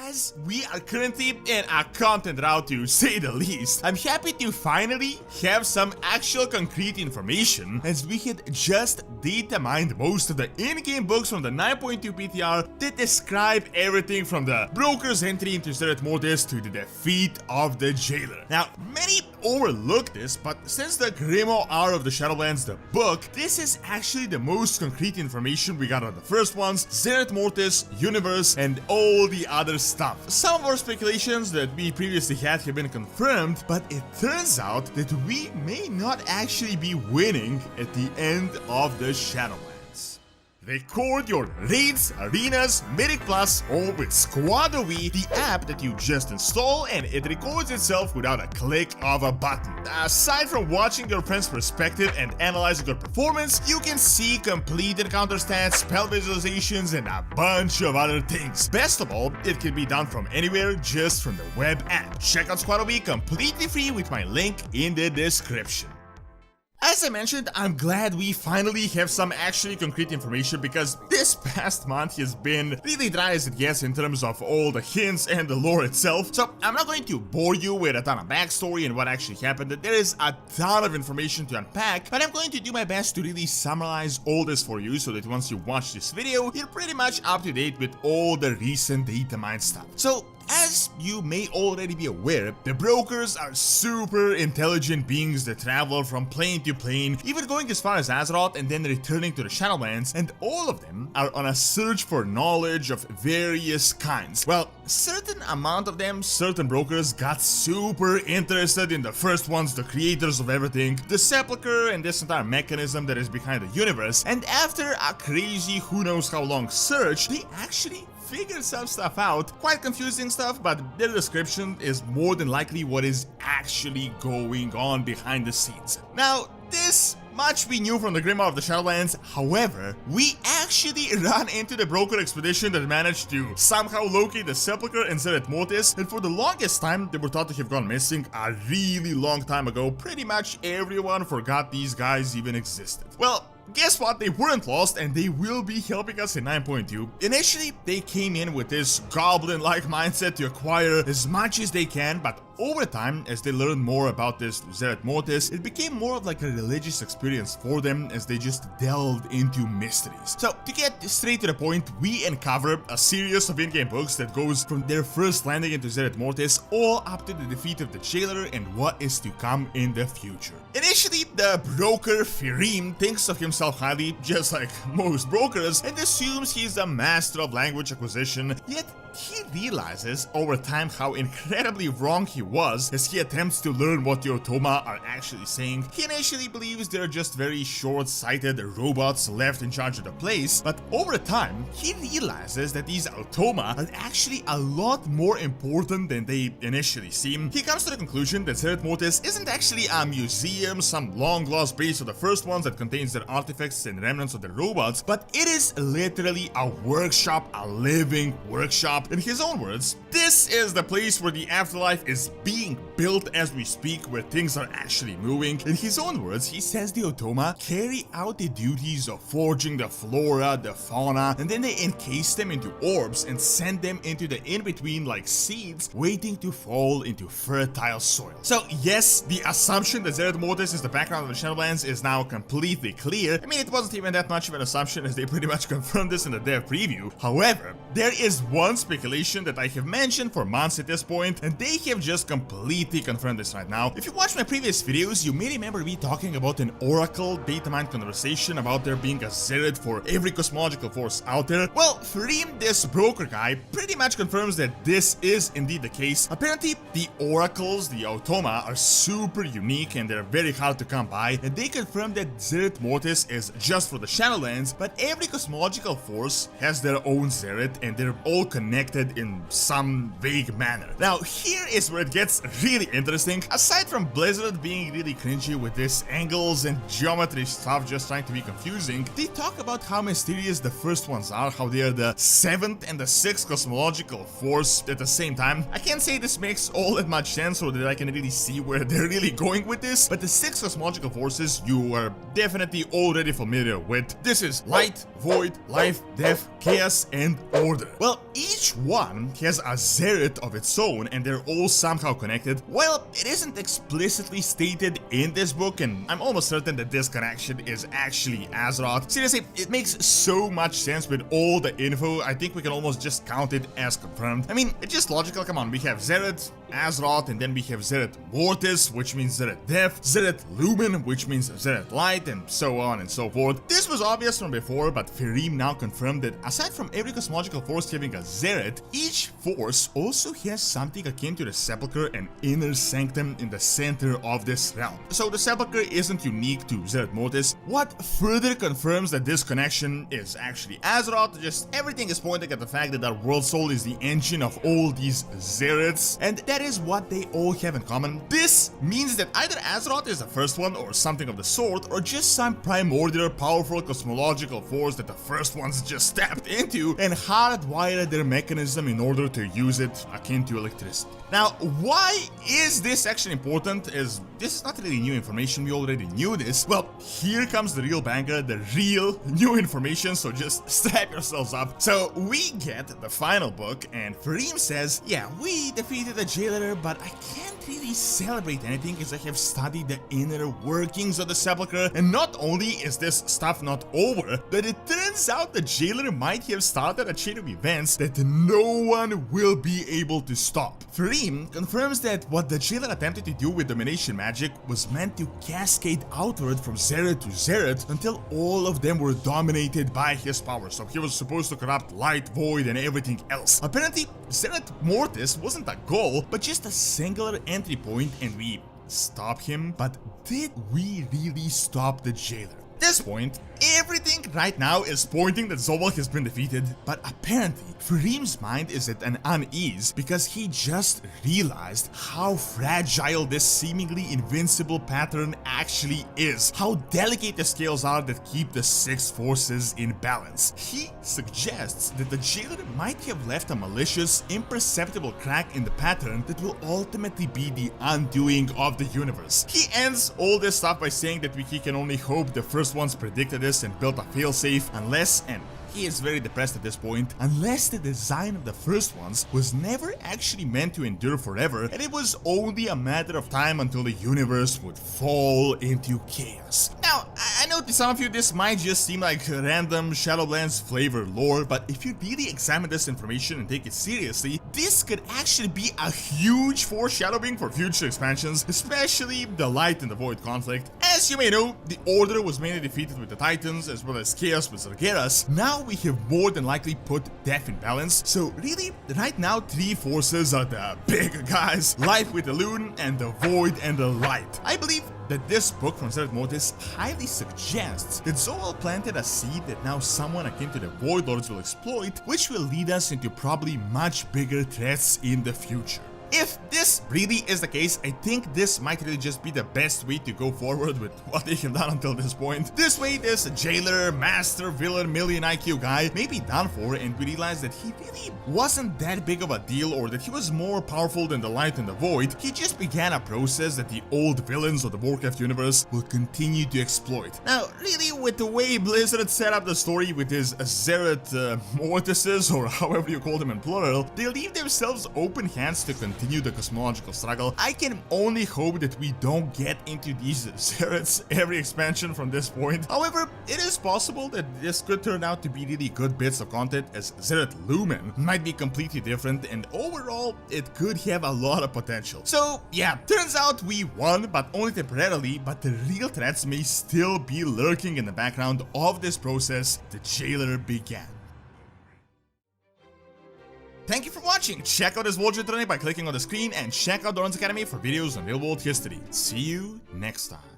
as we are currently in a content route to say the least, I'm happy to finally have some actual concrete information, as we had just data mined most of the in-game books from the 9.2 PTR that describe everything from the broker's entry into Zereth Mortis to the defeat of the jailer. Now, many overlook this, but since the Grimoire Hour of the Shadowlands, the book, this is actually the most concrete information we got on the first ones, Zereth Mortis, universe, and all the other stuff. Some of our speculations that we previously had have been confirmed, but it turns out that we may not actually be winning at the end of the Shadowlands. Record your raids, arenas, Mythic Plus, or with Squadowy, the app that you just install, and it records itself without a click of a button. Aside from watching your friend's perspective and analyzing your performance, you can see complete encounter stats, spell visualizations, and a bunch of other things. Best of all, it can be done from anywhere, just from the web app. Check out Squadowy completely free with my link in the description. As I mentioned, I'm glad we finally have some actually concrete information, because this past month has been really dry as it gets in terms of all the hints and the lore itself. So I'm not going to bore you with a ton of backstory and what actually happened. There is a ton of information to unpack, but I'm going to do my best to really summarize all this for you so that once you watch this video, you're pretty much up to date with all the recent data mine stuff. So, as you may already be aware, the brokers are super intelligent beings that travel from plane to plane, even going as far as Azeroth and then returning to the Shadowlands, and all of them are on a search for knowledge of various kinds. Well, certain amount of them, certain brokers, got super interested in the first ones, the creators of everything, the Sepulchre and this entire mechanism that is behind the universe, and after a crazy who knows how long search, they actually figured some stuff out. Quite confusing stuff, but their description is more than likely what is actually going on behind the scenes. Now, this much we knew from the Grimoire of the Shadowlands. However, we actually ran into the broker expedition that managed to somehow locate the Sepulchre and Zereth Mortis, and for the longest time they were thought to have gone missing a really long time ago. Pretty much everyone forgot these guys even existed. Well, guess what? They weren't lost, and they will be helping us in 9.2. Initially, they came in with this goblin-like mindset to acquire as much as they can, but over time, as they learned more about this Zereth Mortis, it became more of like a religious experience for them as they just delved into mysteries. So, to get straight to the point, we uncover a series of in-game books that goes from their first landing into Zereth Mortis all up to the defeat of the jailer and what is to come in the future. Initially, the broker Firim thinks of himself highly, just like most brokers, and assumes he's a master of language acquisition, yet he realizes over time how incredibly wrong he was as he attempts to learn what the Automa are actually saying. He initially believes they're just very short-sighted robots left in charge of the place, but over time he realizes that these Automa are actually a lot more important than they initially seem. He comes to the conclusion that Zereth Mortis isn't actually a museum, some long-lost base of the first ones that contains their artifacts and remnants of the robots, but it is literally a workshop, a living workshop. In his own words, this is the place where the afterlife is being built as we speak, where things are actually moving. In his own words, he says the Automa carry out the duties of forging the flora, the fauna, and then they encase them into orbs and send them into the in-between like seeds waiting to fall into fertile soil. So yes, the assumption that Zereth Mortis is the background of the Shadowlands is now completely clear. I mean, it wasn't even that much of an assumption, as they pretty much confirmed this in the dev preview. However, there is one speculation that I have mentioned for months at this point, and they have just completely confirmed this right now. If you watched my previous videos, you may remember me talking about an Oracle data mine conversation about there being a Zereth for every cosmological force out there. Well, Firim, this broker guy, pretty much confirms that this is indeed the case. Apparently, the Oracles, the Automa, are super unique and they're very hard to come by, and they confirm that Zereth Mortis is just for the Shadowlands, but every cosmological force has their own Zereth, and they're all connected in some vague manner. Now, here is where it gets really interesting. Aside from Blizzard being really cringy with this angles and geometry stuff just trying to be confusing, they talk about how mysterious the first ones are, how they are the 7th and the 6th cosmological force at the same time. I can't say this makes all that much sense or that I can really see where they're really going with this, but the 6 cosmological forces you are definitely already familiar with. This is light, void, life, death, chaos, and order. Well, each one has a Zereth of its own, and they're all somehow connected. Well, it isn't explicitly stated in this book, and I'm almost certain that this connection is actually Azeroth. Seriously, it makes so much sense with all the info. I think we can almost just count it as confirmed. I mean, it's just logical. Come on, we have Zereth, Azeroth, and then we have Zereth Mortis, which means Zereth Death, Zereth Lumen, which means Zereth Light, and so on and so forth. This was obvious from before, but Firim now confirmed that aside from every cosmological force having a Zereth, each force also has something akin to the Sepulchre and Inner Sanctum in the center of this realm. So the Sepulchre isn't unique to Zereth Mortis. What further confirms that this connection is actually Azeroth, just everything is pointing at the fact that our World Soul is the engine of all these Zereths, and that is what they all have in common. This means that either Azeroth is the first one or something of the sort, or just some primordial powerful cosmological force that the first ones just tapped into and hardwired their mechanism in order to use it akin to electricity. Now, why is this actually important? Is this is not really new information, we already knew this. Well, here comes the real banger, the real new information, so just strap yourselves up. So we get the final book, and Firim says, yeah, we defeated the Jailer, but I can't really celebrate anything as I have studied the inner workings of the Sepulchre, and not only is this stuff not over, but it turns out the Jailer might have started a chain of events that no one will be able to stop. Firim confirms that what the Jailer attempted to do with domination magic was meant to cascade outward from Zereth to Zereth until all of them were dominated by his power, so he was supposed to corrupt light, void, and everything else. Apparently, Zereth Mortis wasn't a goal, but just a singular entry point, and we stopped him. But did we really stop the Jailer? At this point, everything right now is pointing that Zobal has been defeated, but apparently Firim's mind is at an unease because he just realized how fragile this seemingly invincible pattern actually is, how delicate the scales are that keep the 6 forces in balance. He suggests that the Jailer might have left a malicious, imperceptible crack in the pattern that will ultimately be the undoing of the universe. He ends all this stuff by saying that he can only hope the first ones predicted this and built a failsafe unless, and he is very depressed at this point, unless the design of the first ones was never actually meant to endure forever, and it was only a matter of time until the universe would fall into chaos. Now, I know to some of you this might just seem like random Shadowlands flavor lore, but if you really examine this information and take it seriously, this could actually be a huge foreshadowing for future expansions, especially the Light and the Void conflict. As you may know, the Order was mainly defeated with the Titans as well as Chaos with Sargeras. Now we have more than likely put Death in balance, so really, right now 3 forces are the big guys, Life with the Loon and the Void and the Light. I believe that this book from Zereth Mortis highly suggests that Zoal planted a seed that now someone akin to the Void Lords will exploit, which will lead us into probably much bigger threats in the future. If this really is the case, I think this might really just be the best way to go forward with what they have done until this point. This way, this Jailer, Master, Villain, Million IQ guy may be done for, and we realize that he really wasn't that big of a deal, or that he was more powerful than the Light and the Void. He just began a process that the old villains of the Warcraft universe will continue to exploit. Now, really, with the way Blizzard set up the story with his Zereth Mortises, or however you call them in plural, they leave themselves open hands to continue the cosmological struggle. I can only hope that we don't get into these Zereths every expansion from this point. However, it is possible that this could turn out to be really good bits of content, as Zereth Lumen might be completely different, and overall, it could have a lot of potential. So yeah, turns out we won, but only temporarily, but the real threats may still be lurking in the background of this process the Jailer began. Thank you for watching. Check out this World Journey by clicking on the screen, and check out Doran's Academy for videos on real world history. See you next time.